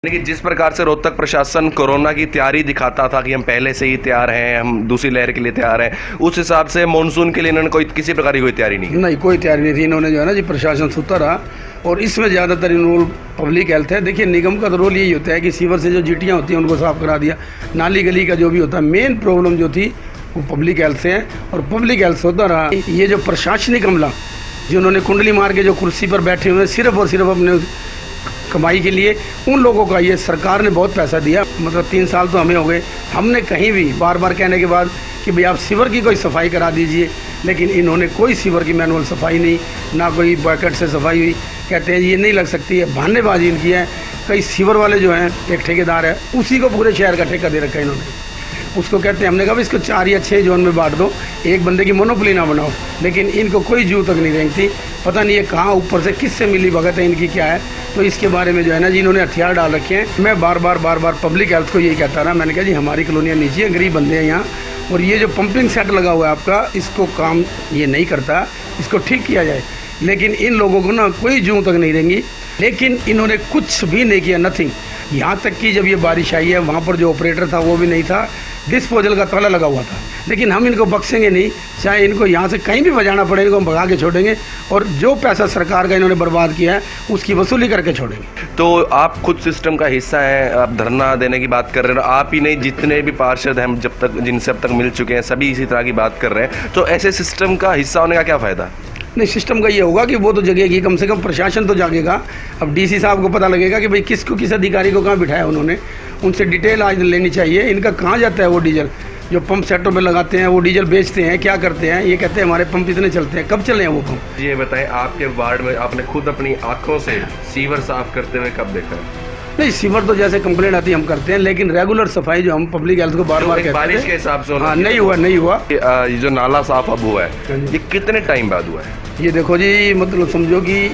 देखिए, जिस प्रकार से रोहतक प्रशासन कोरोना की तैयारी दिखाता था कि हम पहले से ही तैयार हैं, हम दूसरी लहर के लिए तैयार हैं, उस हिसाब से मानसून के लिए इन्होंने कोई किसी प्रकार की कोई तैयारी नहीं की। नहीं, कोई तैयारी नहीं थी। इन्होंने जो है ना जी प्रशासन सुता रहा और इसमें ज़्यादातर रोल पब्लिक हेल्थ है। देखिए, निगम का तो रोल यही होता है कि सीवर से जो जीटियाँ होती हैं उनको साफ़ करा दिया, नाली गली का जो भी होता है। मेन प्रॉब्लम जो थी वो पब्लिक हेल्थ से है और पब्लिक हेल्थ होता रहा। ये जो प्रशासनिक अमला जिन्होंने कुंडली मार के जो कुर्सी पर बैठे हुए हैं सिर्फ और सिर्फ अपने कमाई के लिए, उन लोगों का ये सरकार ने बहुत पैसा दिया। मतलब 3 साल तो हमें हो गए, हमने कहीं भी बार बार कहने के बाद कि भाई आप सीवर की कोई सफाई करा दीजिए, लेकिन इन्होंने कोई सीवर की मैनुअल सफाई नहीं, ना कोई बकेट से सफाई हुई। कहते हैं ये नहीं लग सकती है, बहानेबाजी इनकी है। कई सीवर वाले जो हैं, एक ठेकेदार है, उसी को पूरे शहर का ठेका दे रखा है इन्होंने। उसको कहते हैं, हमने कहा इसको 4 या 6 जोन में बांट दो, एक बंदे की मोनोपोली ना बनाओ। लेकिन इनको कोई जू तक नहीं रेंगती। पता नहीं ये कहाँ ऊपर से किससे मिली भगत है इनकी क्या है। तो इसके बारे में जो है ना जी इन्होंने हथियार डाल रखे हैं। मैं बार बार पब्लिक हेल्थ को यही कहता रहा। मैंने कहा जी हमारी कॉलोनियाँ नीचे हैं, गरीब बंदे हैं यहाँ, और ये जो पंपिंग सेट लगा हुआ है आपका, इसको काम ये नहीं करता, इसको ठीक किया जाए। लेकिन इन लोगों को ना कोई जू तक नहीं देंगी। लेकिन इन्होंने कुछ भी नहीं किया, नथिंग। यहाँ तक कि जब ये बारिश आई है, वहाँ पर जो ऑपरेटर था वो भी नहीं था, डिस्पोजल का ताला लगा हुआ था। लेकिन हम इनको बख्शेंगे नहीं, चाहे इनको यहाँ से कहीं भी बजाना पड़े, इनको हम भगा के छोड़ेंगे। और जो पैसा सरकार का इन्होंने बर्बाद किया है उसकी वसूली करके छोड़ेंगे। तो आप खुद सिस्टम का हिस्सा हैं, आप धरना देने की बात कर रहे हैं। आप ही नहीं, जितने भी पार्षद हैं जब तक जिनसे अब तक मिल चुके हैं, सभी इसी तरह की बात कर रहे हैं। तो ऐसे सिस्टम का हिस्सा होने का क्या फ़ायदा? नहीं, सिस्टम का ये होगा कि वो तो जगेगी, कम से कम प्रशासन तो जागेगा। अब डीसी साहब को पता लगेगा कि भाई किसको, किस अधिकारी को कहाँ बिठाया उन्होंने। उनसे डिटेल आज लेनी चाहिए। इनका कहाँ जाता है वो डीजल जो पंप सेटों में लगाते हैं, वो डीजल बेचते हैं, क्या करते हैं? ये कहते हैं हमारे पंप इतने चलते हैं, कब चले हैं वो पंप? ये बताएं, आपके वार्ड में आपने खुद अपनी आंखों से सीवर साफ करते हुए कब देखा है? नहीं, सीवर तो जैसे कंप्लेंट आती है हम करते हैं, लेकिन रेगुलर सफाई जो हम पब्लिक हेल्थ को बार बार कहते हैं, बारिश के हिसाब से हाँ, नहीं हुआ। ये जो नाला साफ अब हुआ है, ये कितने टाइम बाद हुआ है? ये देखो जी, मतलब समझो कि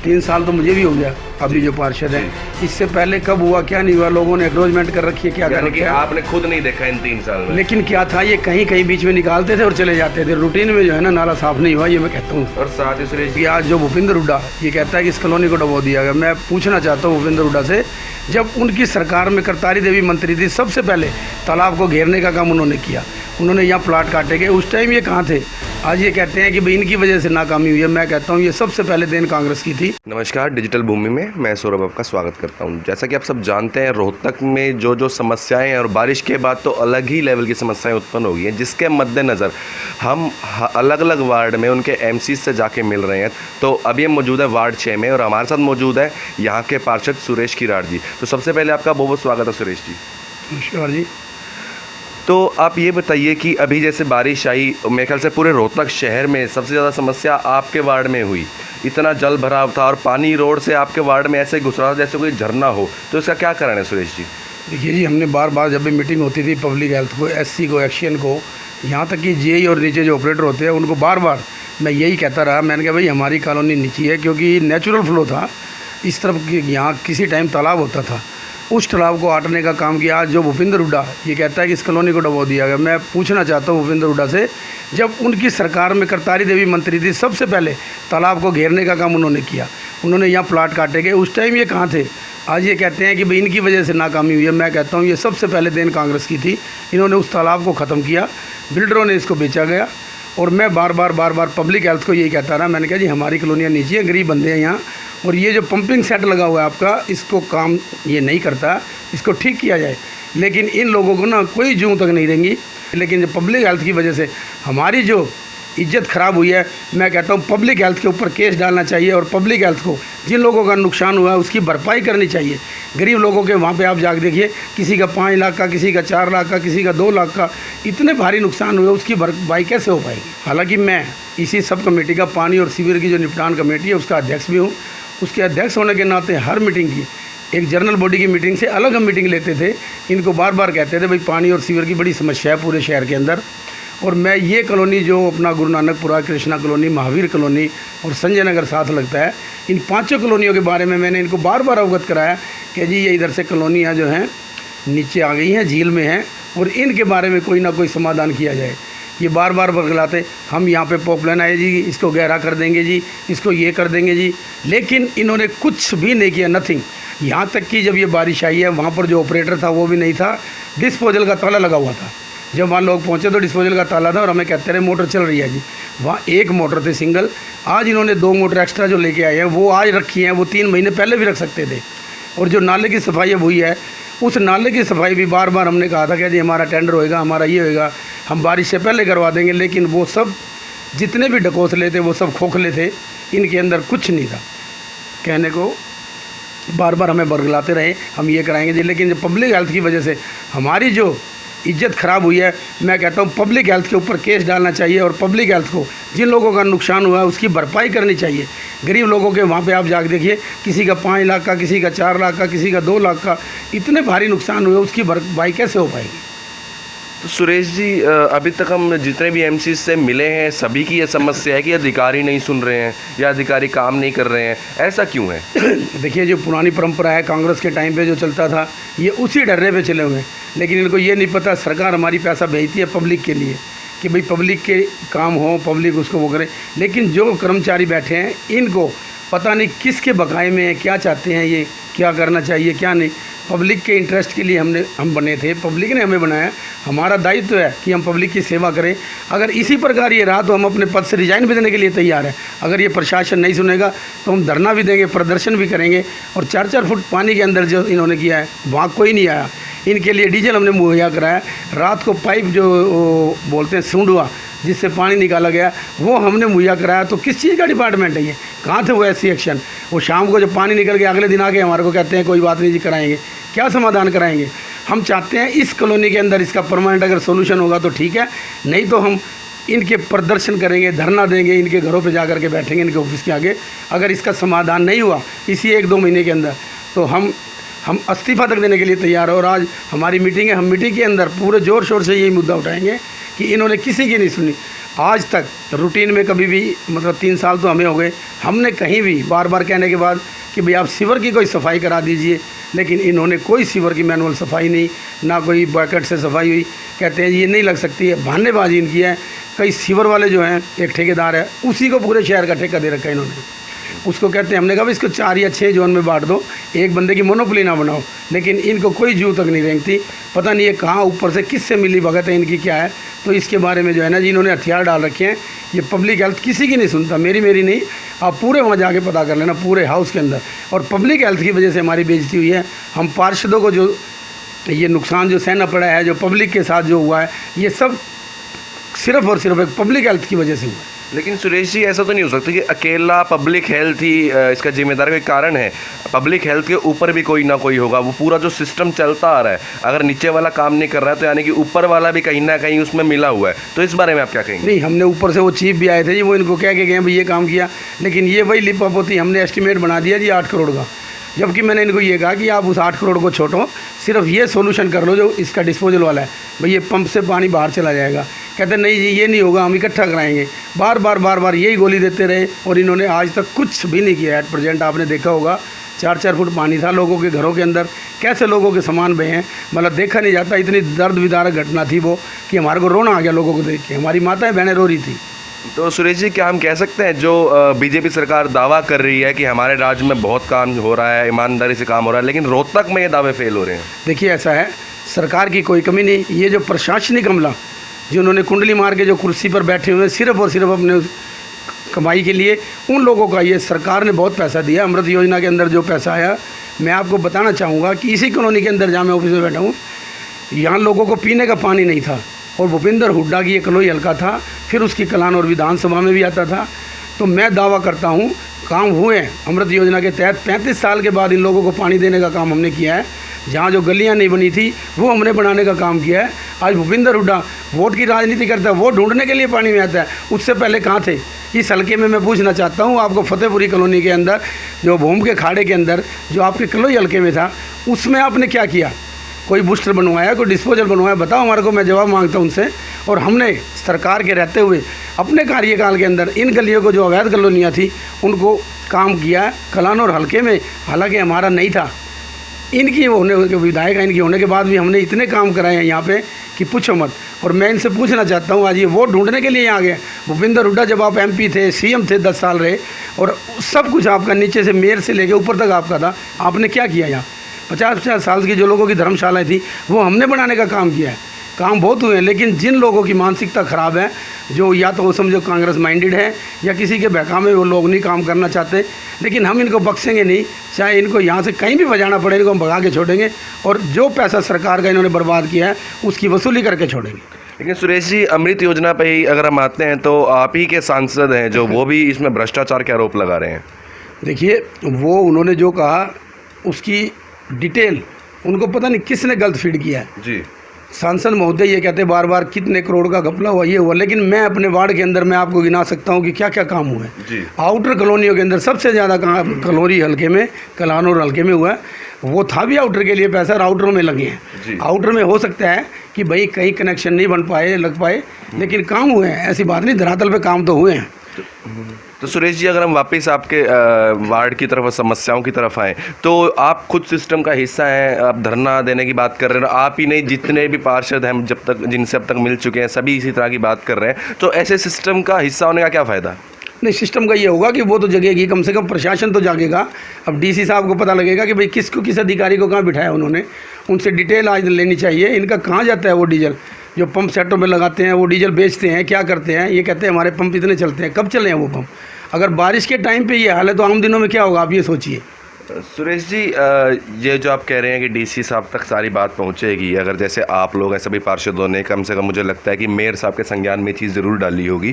3 साल तो मुझे भी हो गया अभी जो पार्षद है। इससे पहले कब हुआ, क्या नहीं हुआ, लोगों ने एक्नॉलेजमेंट कर रखी है, क्या कर रखा है। आपने खुद नहीं देखा इन 3 साल में? लेकिन क्या था, ये कहीं कहीं बीच में निकालते थे और चले जाते थे। रूटीन में जो है ना नाला साफ नहीं हुआ, ये मैं कहता हूँ। और साथ ही सुरेश कि आज जो भूपेंद्र हुड्डा ये कहता है कि इस कॉलोनी को डबो दिया गया। मैं पूछना चाहता हूँ भूपेंद्र हुड्डा से, जब उनकी सरकार में करतारी देवी मंत्री थी, सबसे पहले तालाब को घेरने का काम उन्होंने किया, उन्होंने यहाँ प्लाट काटे गए, उस टाइम ये कहाँ थे? आज ये कहते हैं कि भाई इनकी वजह से नाकामी हुई है। मैं कहता हूँ ये सबसे पहले देन कांग्रेस की थी। नमस्कार, डिजिटल भूमि में मैं सौरभ आपका स्वागत करता हूँ। जैसा कि आप सब जानते हैं, रोहतक में जो समस्याएं हैं, और बारिश के बाद तो अलग ही लेवल की समस्याएं उत्पन्न हो गई हैं, जिसके मद्देनज़र हम अलग अलग वार्ड में उनके एमसी से जाके मिल रहे हैं। तो अभी हम मौजूद है वार्ड 6 में, और हमारे साथ मौजूद है यहाँ के पार्षद सुरेश किराड़ जी। तो सबसे पहले आपका बहुत बहुत स्वागत है सुरेश जी। नमस्कार जी। तो आप ये बताइए कि अभी जैसे बारिश आई, मेरे ख्याल से पूरे रोहतक शहर में सबसे ज़्यादा समस्या आपके वार्ड में हुई। इतना जल भराव था और पानी रोड से आपके वार्ड में ऐसे घुस रहा था जैसे कोई झरना हो। तो इसका क्या कारण है सुरेश जी? देखिए जी, हमने बार बार जब भी मीटिंग होती थी पब्लिक हेल्थ को, एससी को, एक्शन को, यहाँ तक कि जेई और नीचे जो ऑपरेटर होते हैं उनको बार बार मैं यही कहता रहा। मैंने कहा भाई हमारी कॉलोनी नीची है, क्योंकि नेचुरल फ्लो था इस तरफ। यहाँ किसी टाइम तालाब होता था, उस तालाब को हटाने का काम किया। आज जो भूपेंद्र हुड्डा ये कहता है कि इस कॉलोनी को डबो दिया गया। मैं पूछना चाहता हूँ भूपेंद्र हुड्डा से, जब उनकी सरकार में करतारी देवी मंत्री थी, सबसे पहले तालाब को घेरने का काम उन्होंने किया, उन्होंने यहाँ प्लाट काटे गए, उस टाइम ये कहाँ थे? आज ये कहते हैं कि भाई इनकी वजह से नाकामी हुई है। मैं कहता हूँ ये सबसे पहले देन कांग्रेस की थी। इन्होंने उस तालाब को ख़त्म किया, बिल्डरों ने इसको बेचा गया। और मैं बार बार पब्लिक हेल्थ को यही कहता रहा। मैंने कहा जी हमारी कॉलोनियाँ नीचे हैं, गरीब बंदे हैं यहाँ, और ये जो पंपिंग सेट लगा हुआ है आपका, इसको काम ये नहीं करता, इसको ठीक किया जाए। लेकिन इन लोगों को ना कोई जू तक नहीं देंगी। लेकिन जो पब्लिक हेल्थ की वजह से हमारी जो इज्जत ख़राब हुई है, मैं कहता हूँ पब्लिक हेल्थ के ऊपर केस डालना चाहिए, और पब्लिक हेल्थ को जिन लोगों का नुकसान हुआ है उसकी भरपाई करनी चाहिए। गरीब लोगों के वहाँ पे आप जाकर देखिए, किसी का 5 लाख का, किसी का 4 लाख का, किसी का 2 लाख का, इतने भारी नुकसान हुए, उसकी भरपाई कैसे हो पाएगी? हालांकि मैं इसी सब कमेटी का, पानी और सीवर की जो निपटान कमेटी है उसका अध्यक्ष भी हूँ। उसके अध्यक्ष होने के नाते हर मीटिंग की, एक जनरल बॉडी की मीटिंग से अलग हम मीटिंग लेते थे। इनको बार बार कहते थे भाई पानी और सीवर की बड़ी समस्या है पूरे शहर के अंदर। और मैं ये कॉलोनी जो अपना गुरु नानकपुरा, कृष्णा कॉलोनी, महावीर कॉलोनी और संजय नगर साथ लगता है, इन 5 कॉलोनियों के बारे में मैंने इनको बार बार अवगत कराया कि जी ये इधर से कॉलोनियाँ जो हैं नीचे आ गई हैं, झील में हैं, और इनके बारे में कोई ना कोई समाधान किया जाए। ये बार बार बरगलाते, हम यहाँ पे पॉपलाइन आए जी, इसको गहरा कर देंगे जी, इसको ये कर देंगे जी। लेकिन इन्होंने कुछ भी नहीं किया, नथिंग। यहाँ तक कि जब ये बारिश आई है वहाँ पर जो ऑपरेटर था वो भी नहीं था, डिस्पोजल का ताला लगा हुआ था। जब वहाँ लोग पहुँचे तो डिस्पोजल का ताला था और हमें कहते रहे मोटर चल रही है जी। वहाँ एक मोटर थी सिंगल। आज इन्होंने 2 मोटर एक्स्ट्रा जो लेके आए हैं वो आज रखी हैं, वो 3 महीने पहले भी रख सकते थे। और जो नाले की सफाई अब हुई है, उस नाले की सफाई भी बार बार हमने कहा था कि जी हमारा टेंडर होएगा, हमारा ये होएगा, हम बारिश से पहले करवा देंगे, लेकिन वो सब जितने भी ढकोसले थे वो सब खोखले थे, इनके अंदर कुछ नहीं था। कहने को बार बार हमें बरगलाते रहे हम ये कराएंगे जी, लेकिन जो पब्लिक हेल्थ की वजह से हमारी जो इज्जत ख़राब हुई है, मैं कहता हूँ पब्लिक हेल्थ के ऊपर केस डालना चाहिए और पब्लिक हेल्थ को जिन लोगों का नुकसान हुआ है उसकी भरपाई करनी चाहिए। गरीब लोगों के वहाँ पे आप जाकर देखिए, किसी का 5 लाख का, किसी का 4 लाख का, किसी का 2 लाख का, इतने भारी नुकसान हुए, उसकी भरपाई कैसे हो पाएगी। तो सुरेश जी, अभी तक हम जितने भी एमसी से मिले हैं सभी की ये समस्या है कि अधिकारी नहीं सुन रहे हैं या अधिकारी काम नहीं कर रहे हैं। ऐसा क्यों है? देखिए, जो पुरानी परंपरा है कांग्रेस के टाइम पे जो चलता था, ये उसी डर्रे पे चले हुए हैं। लेकिन इनको ये नहीं पता सरकार हमारी पैसा भेजती है पब्लिक के लिए कि भाई पब्लिक के काम हो, पब्लिक उसको वो करे। लेकिन जो कर्मचारी बैठे हैं इनको पता नहीं किसके बकाए में है, क्या चाहते हैं, ये क्या करना चाहिए क्या नहीं। पब्लिक के इंटरेस्ट के लिए हम बने थे, पब्लिक ने हमें बनाया। हमारा दायित्व है कि हम पब्लिक की सेवा करें। अगर इसी प्रकार ये रहा तो हम अपने पद से रिजाइन भी देने के लिए तैयार हैं। अगर ये प्रशासन नहीं सुनेगा तो हम धरना भी देंगे, प्रदर्शन भी करेंगे। और 4-4 फुट पानी के अंदर जो इन्होंने किया है वहाँ कोई नहीं आया। इनके लिए डीजल हमने मुहैया कराया। रात को पाइप जो बोलते हैं सूंडवा, जिससे पानी निकाला गया, वो हमने मुहैया कराया। तो किस चीज़ का डिपार्टमेंट है ये? कहाँ थे वो ऐसी एक्शन? वो शाम को जब पानी निकल गया अगले दिन आके हमारे को कहते हैं कोई बात नहीं जी, कराएंगे। क्या समाधान कराएंगे? हम चाहते हैं इस कॉलोनी के अंदर इसका परमानेंट अगर सोल्यूशन होगा तो ठीक है, नहीं तो हम इनके प्रदर्शन करेंगे, धरना देंगे, इनके घरों पे जा कर के बैठेंगे, इनके ऑफिस के आगे। अगर इसका समाधान नहीं हुआ इसी 1-2 महीने के अंदर तो हम इस्तीफा तक देने के लिए तैयार है। और आज हमारी मीटिंग है, हम मीटिंग के अंदर पूरे ज़ोर शोर से यही मुद्दा उठाएंगे कि इन्होंने किसी की नहीं सुनी। आज तक रूटीन में कभी भी, मतलब 3 साल तो हमें हो गए, हमने कहीं भी बार बार कहने के बाद कि भाई आप सीवर की कोई सफाई करा दीजिए, लेकिन इन्होंने कोई सीवर की मैनुअल सफाई नहीं, ना कोई बकेट से सफाई हुई। कहते हैं ये नहीं लग सकती है, बहानेबाजी इनकी है। कई सीवर वाले जो हैं, एक ठेकेदार है, उसी को पूरे शहर का ठेका दे रखा है इन्होंने। उसको कहते हैं, हमने कहा इसको 4 या 6 जोन में बांट दो, एक बंदे की मोनोपोली ना बनाओ। लेकिन इनको कोई जू तक नहीं रेंगती। पता नहीं ये कहाँ ऊपर से किससे मिली भगत है इनकी, क्या है। तो इसके बारे में जो है ना जी, इन्होंने हथियार डाल रखे हैं। ये पब्लिक हेल्थ किसी की नहीं सुनता, मेरी नहीं, आप पूरे वहाँ जाके पता कर लेना, पूरे हाउस के अंदर। और पब्लिक हेल्थ की वजह से हमारी बेइज्जती हुई है। हम पार्षदों को जो ये नुकसान जो सहना पड़ा है, जो पब्लिक के साथ जो हुआ है, ये सब सिर्फ़ और सिर्फ एक पब्लिक हेल्थ की वजह से हुआ है। लेकिन सुरेश जी, ऐसा तो नहीं हो सकता कि अकेला पब्लिक हेल्थ ही इसका जिम्मेदार कोई कारण है। पब्लिक हेल्थ के ऊपर भी कोई ना कोई होगा। वो पूरा जो सिस्टम चलता आ रहा है, अगर नीचे वाला काम नहीं कर रहा है तो यानी कि ऊपर वाला भी कहीं ना कहीं उसमें मिला हुआ है। तो इस बारे में आप क्या कहेंगे? नहीं, हमने ऊपर से वो चीफ भी आए थे जी, वो इनको कह के गए भाई ये काम किया, लेकिन ये वही लिपापोती हमने एस्टिमेट बना दिया जी 8 करोड़ का। जबकि मैंने इनको ये कहा कि आप उस 8 करोड़ को छोड़ो, सिर्फ ये सोल्यूशन कर लो जो इसका डिस्पोजल वाला है, भाई ये पंप से पानी बाहर चला जाएगा। कहते नहीं जी ये नहीं होगा, हम इकट्ठा कराएंगे। बार बार यही गोली देते रहे और इन्होंने आज तक कुछ भी नहीं किया। एट प्रेजेंट आपने देखा होगा 4-4 फुट पानी था लोगों के घरों के अंदर, कैसे लोगों के सामान बहे हैं, मतलब देखा नहीं जाता। इतनी दर्द विदारक घटना थी वो कि हमारे को रोना आ गया लोगों को देख के। हमारी माताएं बहनें रो रही थी। तो सुरेश जी, क्या हम कह सकते हैं जो बीजेपी सरकार दावा कर रही है कि हमारे राज्य में बहुत काम हो रहा है, ईमानदारी से काम हो रहा है, लेकिन रोहतक में ये दावे फेल हो रहे हैं? देखिए, ऐसा है, सरकार की कोई कमी नहीं। ये जो प्रशासनिक अमला जिन्होंने कुंडली मार के जो कुर्सी पर बैठे हुए हैं सिर्फ और सिर्फ अपने कमाई के लिए, उन लोगों का ये सरकार ने बहुत पैसा दिया। अमृत योजना के अंदर जो पैसा आया, मैं आपको बताना चाहूँगा कि इसी कॉलोनी के अंदर जहाँ मैं ऑफिस में बैठा हूँ, यहाँ लोगों को पीने का पानी नहीं था। और भूपिंदर हुड्डा की ये कलोई हल्का था, फिर उसकी कलान और विधानसभा में भी आता था। तो मैं दावा करता हूँ काम हुए हैं अमृत योजना के तहत। 35 साल के बाद इन लोगों को पानी देने का काम हमने किया है। जहाँ जो गलियाँ नहीं बनी थी वो हमने बनाने का काम किया है। आज भूपिंदर हुड्डा वोट की राजनीति करता है, वोट ढूंढने के लिए पानी में आता है। उससे पहले कहाँ थे? इस हल्के में मैं पूछना चाहता हूँ आपको, फतेहपुरी कॉलोनी के अंदर जो भूम के खाड़े के अंदर जो आपके कलोई हल्के में था, उसमें आपने क्या किया? कोई बूस्टर बनवाया, कोई डिस्पोजल बनवाया? बताओ हमारे को, मैं जवाब मांगता हूँ उनसे। और हमने सरकार के रहते हुए अपने कार्यकाल के अंदर इन गलियों को जो अवैध कॉलोनियाँ थी उनको काम किया कलान और हल्के में। हालांकि हमारा नहीं था, इनकी होने के विधायक इनकी होने के बाद भी हमने इतने काम कराए हैं यहाँ पे कि पूछो मत। और मैं इनसे पूछना चाहता हूँ, आज ये वोट ढूंढने के लिए यहाँ आ गए। भूपिंदर हुड्डा जब आप MP थे, CM थे, 10 साल रहे, और सब कुछ आपका नीचे से मेयर से लेके ऊपर तक आपका था। आपने क्या किया यहाँ? 50-50 साल की जो लोगों की धर्मशालाएं थी वो हमने बनाने का काम किया है। काम बहुत हुए हैं, लेकिन जिन लोगों की मानसिकता ख़राब है, जो या तो वो समझो कांग्रेस माइंडेड है या किसी के बहकावे में वो लोग नहीं काम करना चाहते, लेकिन हम इनको बख्शेंगे नहीं। चाहे इनको यहाँ से कहीं भी बजाना पड़े, इनको हम भगा के छोड़ेंगे और जो पैसा सरकार का इन्होंने बर्बाद किया है उसकी वसूली करके छोड़ेंगे। लेकिन सुरेश जी, अमृत योजना पे ही अगर हम आते हैं तो आप ही के सांसद हैं जो वो भी इसमें भ्रष्टाचार के आरोप लगा रहे हैं। देखिए, वो उन्होंने जो कहा उसकी डिटेल उनको पता नहीं किसने गलत फीड किया है। जी, सांसद महोदय ये कहते बार बार कितने करोड़ का घपला हुआ, ये हुआ, लेकिन मैं अपने वार्ड के अंदर मैं आपको गिना सकता हूँ कि क्या क्या काम हुआ है। जी, आउटर कॉलोनियों के अंदर सबसे ज़्यादा काम कलोरी हल्के में, कलानौर हल्के में हुआ है। वो था भी आउटर के लिए पैसा और आउटर में लगे जी। हैं। आउटर में हो सकता है कि भाई कहीं कनेक्शन नहीं बन पाए, लग पाए, लेकिन काम हुए हैं, ऐसी बात नहीं, धरातल पे काम तो हुए हैं। तो सुरेश जी, अगर हम वापस आपके वार्ड की तरफ, समस्याओं की तरफ आएँ, तो आप खुद सिस्टम का हिस्सा हैं। आप धरना देने की बात कर रहे हैं, आप ही नहीं जितने भी पार्षद हैं जब तक, जिनसे अब तक मिल चुके हैं, सभी इसी तरह की बात कर रहे हैं। तो ऐसे सिस्टम का हिस्सा होने का क्या फ़ायदा? नहीं, सिस्टम का ये होगा कि वो तो जगेगी, कम से कम प्रशासन तो जागेगा। अब डीसी साहब को पता लगेगा कि भाई किसको, किस अधिकारी को कहाँ बिठाया उन्होंने, उनसे डिटेल आज लेनी चाहिए। इनका कहाँ जाता है वो डीजल जो पंप सेटों में लगाते हैं, वो डीजल बेचते हैं, क्या करते हैं? ये कहते हैं हमारे पंप इतने चलते हैं, कब चले हैं वो पंप? अगर बारिश के टाइम पे ये हाल है तो आम दिनों में क्या होगा, आप ये सोचिए। सुरेश जी, ये जो आप कह रहे हैं कि डीसी साहब तक सारी बात पहुंचेगी, अगर जैसे आप लोग हैं, सभी पार्षदों ने, कम से कम मुझे लगता है कि मेयर साहब के संज्ञान में चीज़ ज़रूर डाली होगी,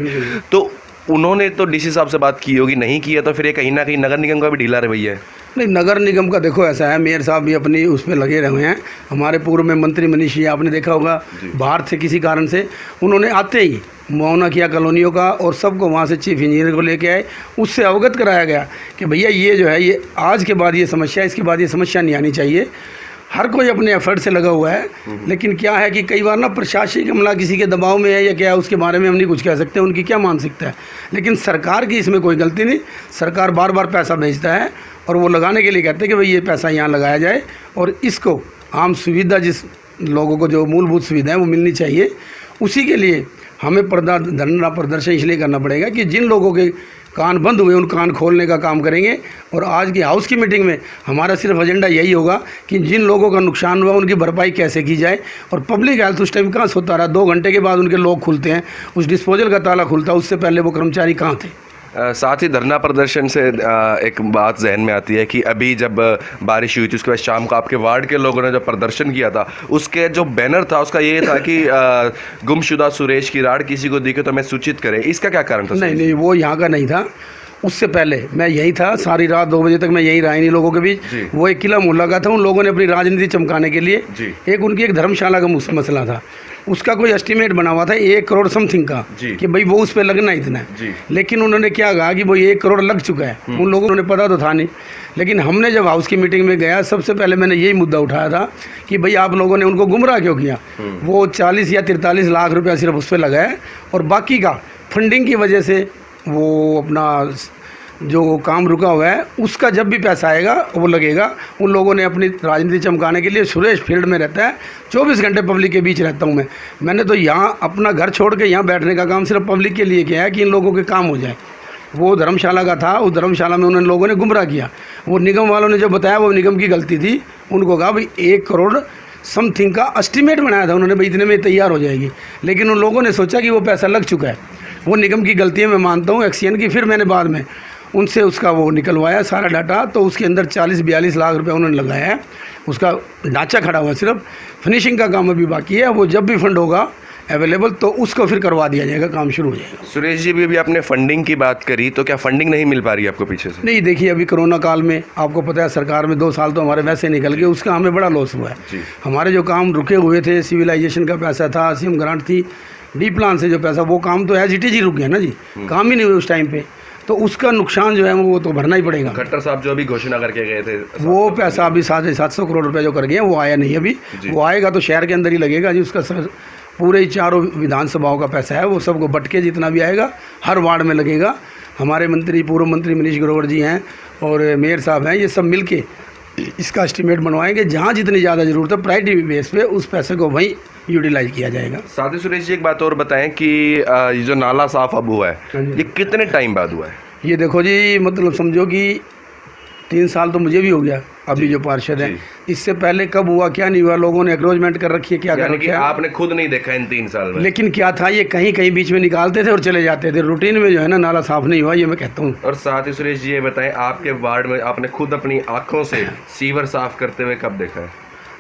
तो उन्होंने तो डीसी साहब से बात की होगी। नहीं किया तो फिर ये कहीं ना कहीं नगर निगम का भी ढीला रवैया है। नहीं, नगर निगम का देखो ऐसा है, मेयर साहब भी अपनी उसमें लगे रहे हैं। हमारे पूर्व में मंत्री मनीष जी, आपने देखा होगा, बाहर थे किसी कारण से, उन्होंने आते ही मुआवना किया कॉलोनियों का और सबको वहाँ से चीफ इंजीनियर को लेके आए, उससे अवगत कराया गया कि भैया ये जो है, ये आज के बाद ये समस्या, इसके बाद ये समस्या नहीं आनी चाहिए। हर कोई अपने एफर्ट से लगा हुआ है, लेकिन क्या है कि कई बार ना प्रशासनिक अमला किसी के दबाव में है या क्या है, उसके बारे में हम नहीं कुछ कह सकते, उनकी क्या मानसिकता है। लेकिन सरकार की इसमें कोई गलती नहीं। सरकार बार बार पैसा भेजता है और वो लगाने के लिए कहते हैं कि भाई ये पैसा यहाँ लगाया जाए और इसको आम सुविधा, जिस लोगों को जो मूलभूत सुविधा है वो मिलनी चाहिए, उसी के लिए हमें धरना प्रदर्शन इसलिए करना पड़ेगा कि जिन लोगों के कान बंद हुए उन कान खोलने का काम करेंगे। और आज की हाउस की मीटिंग में हमारा सिर्फ एजेंडा यही होगा कि जिन लोगों का नुकसान हुआ उनकी भरपाई कैसे की जाए। और पब्लिक हेल्थ उस टाइम कहाँ सोता रहा, 2 घंटे के बाद उनके लोग खुलते हैं, उस डिस्पोजल का ताला खुलता, उससे पहले वो कर्मचारी कहाँ थे। साथ ही धरना प्रदर्शन से एक बात जहन में आती है कि अभी जब बारिश हुई थी उसके बाद शाम को आपके वार्ड के लोगों ने जब प्रदर्शन किया था, उसके जो बैनर था उसका ये था कि गुमशुदा सुरेश की राड किसी को दिखे तो मैं सूचित करें। इसका क्या कारण था? नहीं, वो यहाँ का नहीं था, उससे पहले मैं यही था, सारी रात 2 बजे तक मैं यही रहा इन लोगों के बीच। वो एक किला मोहल्ला का था, उन लोगों ने अपनी राजनीति चमकाने के लिए एक उनकी एक धर्मशाला का मसला था, उसका कोई एस्टीमेट बना हुआ था 1 करोड़ समथिंग का कि भाई वो उस पर लगना इतना है। लेकिन उन्होंने क्या कहा कि वो 1 करोड़ लग चुका है, उन लोगों ने पता तो था नहीं। लेकिन हमने जब हाउस की मीटिंग में गया, सबसे पहले मैंने यही मुद्दा उठाया था कि भाई आप लोगों ने उनको गुमराह क्यों किया। वो 40 या 43 लाख रुपया सिर्फ उस पर लगा है और बाकी का फंडिंग की वजह से वो अपना जो काम रुका हुआ है उसका जब भी पैसा आएगा वो लगेगा। उन लोगों ने अपनी राजनीति चमकाने के लिए, सुरेश फील्ड में रहता है, 24 घंटे पब्लिक के बीच रहता हूँ मैंने तो यहाँ अपना घर छोड़ के यहाँ बैठने का काम सिर्फ पब्लिक के लिए किया है कि इन लोगों के काम हो जाए। वो धर्मशाला का था, उस धर्मशाला में उन्होंने लोगों ने गुमराह किया। वो निगम वालों ने जो बताया वो निगम की गलती थी, उनको कहा भाई 1 करोड़ समथिंग का एस्टीमेट बनाया था उन्होंने, भाई इतने में तैयार हो जाएगी। लेकिन उन लोगों ने सोचा कि वो पैसा लग चुका है। वो निगम की गलती है, मैं मानता हूँ, एक्सीएन की। फिर मैंने बाद में उनसे उसका वो निकलवाया सारा डाटा, तो उसके अंदर 40-42 लाख रुपए उन्होंने लगाया है। उसका ढांचा खड़ा हुआ, सिर्फ फिनिशिंग का काम अभी बाकी है। वो जब भी फंड होगा अवेलेबल तो उसको फिर करवा दिया जाएगा, काम शुरू हो जाएगा। सुरेश जी, भी आपने फंडिंग की बात करी, तो क्या फंडिंग नहीं मिल पा रही है आपको पीछे से? नहीं, देखिए अभी कोरोना काल में आपको पता है सरकार में 2 साल तो हमारे वैसे निकल गए, उसका हमें बड़ा लॉस हुआ है। हमारे जो काम रुके हुए थे, सिविलाइजेशन का पैसा था, सीएम ग्रांट थी, डी प्लान से जो पैसा, वो काम तो एज इट इज ही रुक गया ना जी, काम ही नहीं हुए उस टाइम पे। तो उसका नुकसान जो है वो तो भरना ही पड़ेगा। खट्टर साहब जो अभी घोषणा करके गए थे, वो पैसा अभी 750 करोड़ रुपए जो कर गए वो आया नहीं अभी। वो आएगा तो शहर के अंदर ही लगेगा जी। उसका पूरे ही 4 विधानसभाओं का पैसा है, वो सबको बट के जितना भी आएगा हर वार्ड में लगेगा। हमारे मंत्री, पूर्व मंत्री मनीष ग्रोवर जी हैं और मेयर साहब हैं, ये सब मिल के इसका एस्टीमेट बनवाएंगे। जहाँ जितनी ज़्यादा ज़रूरत है प्रायोरिटी बेस पे उस पैसे को वहीं यूटिलाइज किया जाएगा। साथ ही सुरेश जी एक बात और बताएं कि ये जो नाला साफ अब हुआ है, ये कितने टाइम बाद हुआ है? ये देखो जी, मतलब समझो कि 3 साल तो मुझे भी हो गया अभी जो पार्षद है। इससे पहले कब हुआ क्या नहीं हुआ, लोगों ने एक्रोचमेंट कर रखी है, क्या कर रखा है आपने खुद नहीं देखा इन 3 साल में। लेकिन क्या था, ये कहीं कहीं बीच में निकालते थे और चले जाते थे, रूटीन में जो है ना नाला साफ नहीं हुआ, ये मैं कहता हूँ। और साथ ही सुरेश जी ये बताएं, आपके वार्ड में आपने खुद अपनी आंखों से सीवर साफ करते हुए कब देखा है?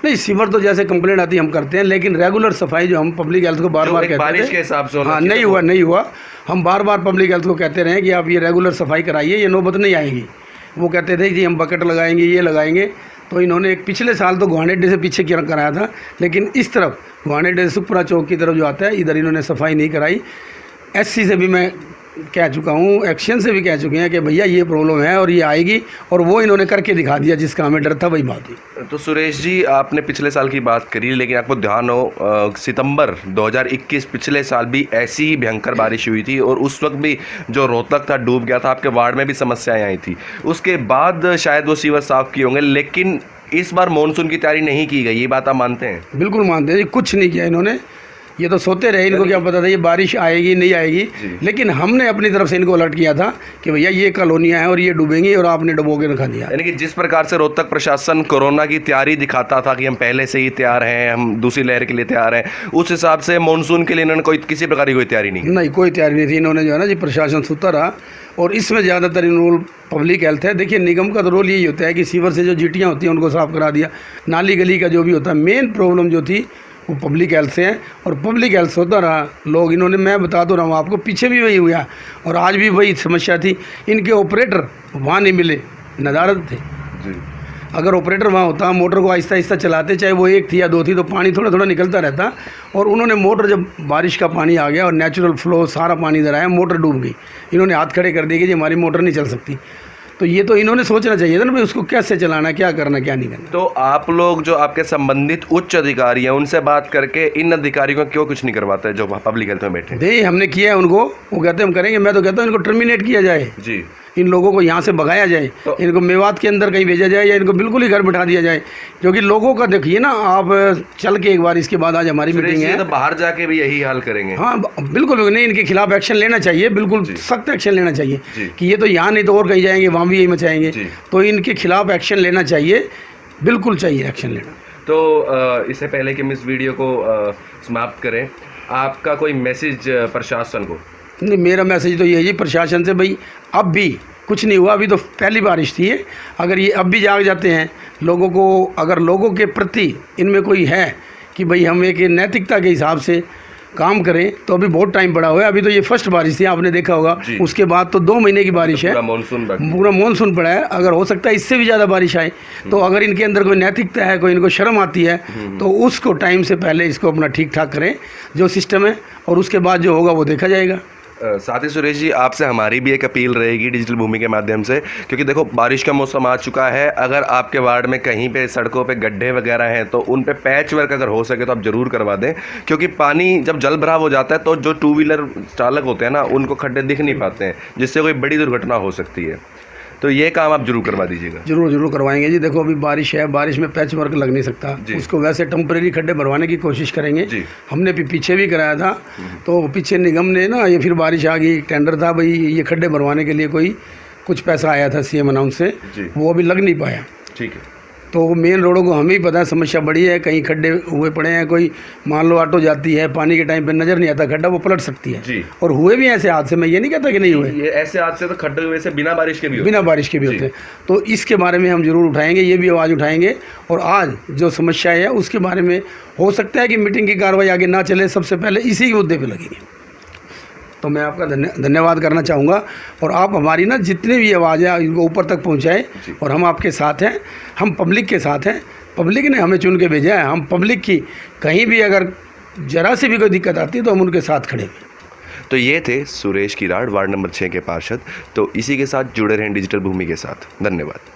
नहीं, सीवर तो जैसे कंप्लेंट आती है हम करते हैं, लेकिन रेगुलर सफाई जो हम पब्लिक हेल्थ को बार बार कहते हैं, बारिश के हिसाब से हाँ नहीं हुआ। हम बार बार पब्लिक हेल्थ को कहते रहे कि आप ये रेगुलर सफाई कराइए, ये नौबत नहीं आएगी। वो कहते थे कि हम बकेट लगाएंगे, ये लगाएंगे। तो इन्होंने एक पिछले साल तो गुहाने अड्डे से पीछे कराया था, लेकिन इस तरफ गुहाने अड्डे से सुखपुरा चौक की तरफ जो आता है, इधर इन्होंने सफाई नहीं कराई। एससी से भी मैं कह चुका हूँ, एक्शन से भी कह चुके हैं कि भैया ये प्रॉब्लम है और ये आएगी, और वो इन्होंने करके दिखा दिया, जिसका हमें डर था वही बात थी। तो सुरेश जी आपने पिछले साल की बात करी, लेकिन आपको ध्यान हो सितंबर 2021 पिछले साल भी ऐसी ही भयंकर बारिश हुई थी, और उस वक्त भी जो रोहतक था डूब गया था, आपके वार्ड में भी समस्याएं आई थी। उसके बाद शायद वो सीवर साफ किए होंगे, लेकिन इस बार मानसून की तैयारी नहीं की गई, ये बात आप मानते हैं? बिल्कुल मानते हैं जी, कुछ नहीं किया इन्होंने। ये तो सोते रहे, इनको क्या पता था ये बारिश आएगी नहीं आएगी, लेकिन हमने अपनी तरफ से इनको अलर्ट किया था कि भैया ये कॉलोनियाँ हैं और ये डूबेंगी, और आपने डुबो के रखा दिया। यानी कि जिस प्रकार से रोहतक प्रशासन कोरोना की तैयारी दिखाता था कि हम पहले से ही तैयार हैं, हम दूसरी लहर के लिए तैयार हैं, उस हिसाब से मानसून के लिए इन्होंने किसी प्रकार की कोई तैयारी नहीं कोई तैयारी नहीं थी। इन्होंने जो है ना जी, प्रशासन सुता रहा, और इसमें ज़्यादातर रोल पब्लिक हेल्थ है। देखिए, निगम का तो रोल यही होता है कि सीवर से जो जीटियाँ होती हैं उनको साफ़ करा दिया, नाली गली का जो भी होता है। मेन प्रॉब्लम जो थी वो पब्लिक हेल्थ से है, और पब्लिक हेल्थ होता रहा लोग इन्होंने, मैं बता तो रहा हूँ आपको, पीछे भी वही हुआ और आज भी वही समस्या थी। इनके ऑपरेटर वहाँ नहीं मिले, नदारद थे जी। अगर ऑपरेटर वहाँ होता, मोटर को आहिस्ता आहिस्ता चलाते, चाहे वो 1 थी या 2 थी, तो पानी थोड़ा थोड़ा निकलता रहता। और उन्होंने मोटर, जब बारिश का पानी आ गया और नेचुरल फ्लो सारा पानी इधर आया, मोटर डूब गई। इन्होंने हाथ खड़े कर दिए कि जी हमारी मोटर नहीं चल सकती। तो ये तो इन्होंने सोचना चाहिए था ना भाई, उसको कैसे चलाना, क्या करना क्या नहीं करना। तो आप लोग जो आपके संबंधित उच्च अधिकारी हैं उनसे बात करके इन अधिकारियों को क्यों कुछ नहीं करवाते जो पब्लिक हेल्थ में बैठे? नहीं, हमने किया है उनको, वो कहते हैं हम करेंगे। मैं तो कहता हूँ इनको टर्मिनेट किया जाए जी, इन लोगों को यहाँ से भगाया जाए, तो इनको मेवात के अंदर कहीं भेजा जाए, या इनको बिल्कुल ही घर बिठा दिया जाए। क्योंकि लोगों का देखिए ना, आप चल के एक बार, इसके बाद आज हमारी मीटिंग है, तो बाहर जाके भी यही हाल करेंगे। हाँ बिल्कुल नहीं, इनके खिलाफ एक्शन लेना चाहिए, बिल्कुल सख्त एक्शन लेना चाहिए कि ये तो यहाँ नहीं तो और कहीं जाएंगे, वहाँ भी यही मचाएंगे। तो इनके खिलाफ एक्शन लेना चाहिए, बिल्कुल चाहिए एक्शन लेना। तो इससे पहले कि हम इस वीडियो को समाप्त करें, आपका कोई मैसेज प्रशासन को? नहीं, मेरा मैसेज तो ये है जी प्रशासन से, भाई अब भी कुछ नहीं हुआ, अभी तो पहली बारिश थी है। अगर ये अब भी जाग जाते हैं लोगों को, अगर लोगों के प्रति इनमें कोई है कि भाई हम एक नैतिकता के हिसाब से काम करें, तो अभी बहुत टाइम पड़ा हुआ है। अभी तो ये फर्स्ट बारिश थी, आपने देखा होगा, उसके बाद तो 2 महीने की बारिश है, पूरा मानसून पड़ा है। अगर हो सकता है इससे भी ज़्यादा बारिश आए, तो अगर इनके अंदर कोई नैतिकता है, कोई इनको शर्म आती है, तो उसको टाइम से पहले इसको अपना ठीक ठाक करें जो सिस्टम है, और उसके बाद जो होगा वो देखा जाएगा। साथ ही सुरेश जी, आपसे हमारी भी एक अपील रहेगी डिजिटल भूमि के माध्यम से, क्योंकि देखो बारिश का मौसम आ चुका है। अगर आपके वार्ड में कहीं पे सड़कों पे गड्ढे वगैरह हैं, तो उन पे पैच वर्क अगर हो सके तो आप ज़रूर करवा दें, क्योंकि पानी जब जल भराव हो जाता है तो जो 2 व्हीलर चालक होते हैं ना, उनको खड्डे दिख नहीं पाते हैं, जिससे कोई बड़ी दुर्घटना हो सकती है। तो ये काम आप जरूर करवा दीजिएगा। जरूर करवाएंगे जी। देखो अभी बारिश है, बारिश में पैच वर्क लग नहीं सकता, उसको वैसे टेम्परेरी खड्डे भरवाने की कोशिश करेंगे। हमने पीछे भी कराया था, तो पीछे निगम ने ना, ये फिर बारिश आ गई, टेंडर था भाई ये खड्डे भरवाने के लिए, कोई कुछ पैसा आया था सीएम अनाउंस से, वो अभी लग नहीं पाया। ठीक है, तो मेन रोडों को हमें ही पता है समस्या बड़ी है, कहीं खड्डे हुए पड़े हैं, कोई मान लो ऑटो जाती है, पानी के टाइम पे नज़र नहीं आता खड्डा, वो पलट सकती है जी। और हुए भी ऐसे हादसे, मैं ये नहीं कहता कि नहीं हुए, ये ऐसे हादसे तो खड्डे हुए से बिना बारिश के भी होते हैं। तो इसके बारे में हम जरूर उठाएंगे, ये भी आवाज़ उठाएंगे, और आज जो समस्या है उसके बारे में हो सकता है कि मीटिंग की कार्रवाई आगे ना चले, सबसे पहले इसी के मुद्दे पर लगेगी। तो मैं आपका धन्यवाद करना चाहूँगा, और आप हमारी ना जितनी भी आवाज़ है इनको ऊपर तक पहुँचाएं, और हम आपके साथ हैं, हम पब्लिक के साथ हैं। पब्लिक ने हमें चुन के भेजा है, हम पब्लिक की कहीं भी अगर ज़रा सी भी कोई दिक्कत आती है तो हम उनके साथ खड़े हैं। तो ये थे सुरेश किराड़, वार्ड नंबर 6 के पार्षद। तो इसी के साथ जुड़े रहें डिजिटल भूमि के साथ। धन्यवाद।